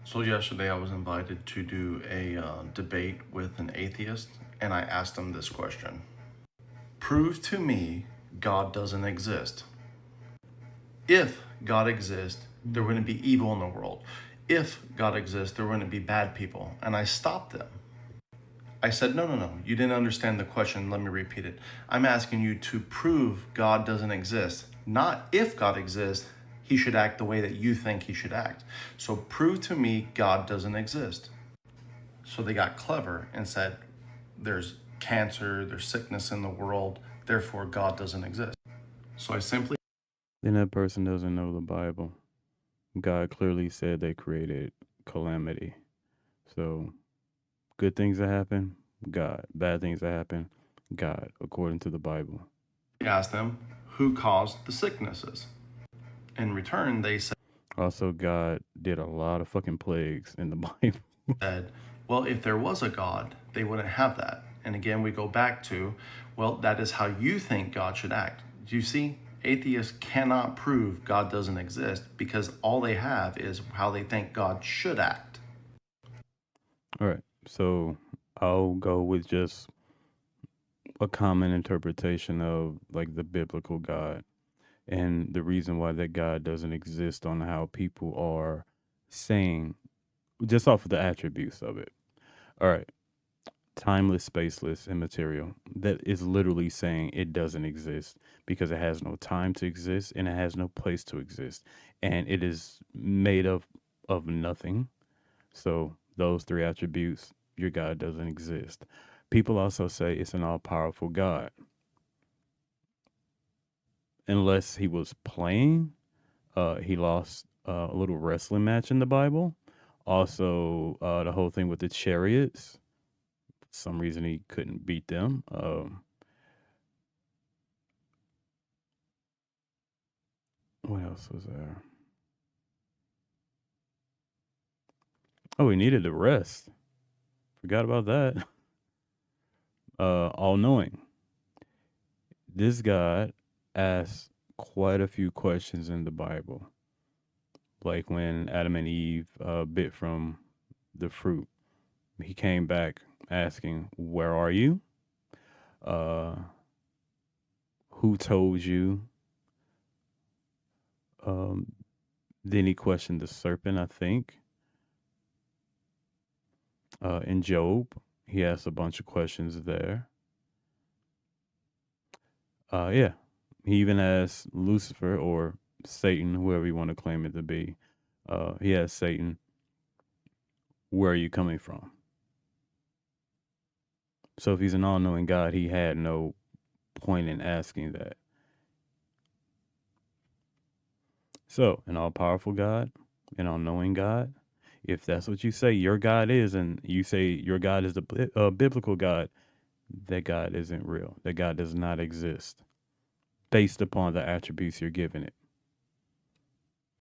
So yesterday I was invited to do a debate with an atheist, and I asked him this question. Prove to me God doesn't exist. If God exists, there wouldn't be evil in the world. If God exists, there wouldn't be bad people. And I stopped them. I said, no, you didn't understand the question. Let me repeat it. I'm asking you to prove God doesn't exist. Not if God exists, he should act the way that you think he should act. So prove to me God doesn't exist. So they got clever and said, there's cancer, there's sickness in the world, therefore God doesn't exist. So I simply Then that person doesn't know the Bible. God clearly said they created calamity. So good things that happen, God. Bad things that happen, God, according to the Bible. asked them who caused the sicknesses. In return, they Also, God did a lot of fucking plagues in the Bible. said, well, if there was a God, they wouldn't have that. And again, we go back to, well, that is how you think God should act. Do you see? Atheists cannot prove God doesn't exist because all they have is how they think God should act. All right. So I'll go with just a common interpretation of like the biblical God and the reason why that God doesn't exist on how people are saying just off of the attributes of it. All right. Timeless, spaceless, immaterial. That is literally saying it doesn't exist because it has no time to exist and it has no place to exist. And it is made of nothing. So those three attributes, your God doesn't exist. People also say it's an all powerful God. Unless he was playing, he lost a little wrestling match in the Bible. Also, the whole thing with the chariots. For some reason he couldn't beat them. What else was there? Oh, he needed to rest. Forgot about that. All knowing. This God asked quite a few questions in the Bible. Like when Adam and Eve bit from the fruit. He came back asking, "Where are you? Uh, who told you?" Um, then he questioned the serpent, I think. In Job, he asked a bunch of questions there. Yeah. He even asked Lucifer or Satan, whoever you want to claim it to be. He asked Satan, "Where are you coming from?" So if he's an all knowing God, he had no point in asking that. So, an all powerful God, an all knowing God, if that's what you say your God is, and you say your God is the biblical God, that God isn't real. That God does not exist based upon the attributes you're giving it.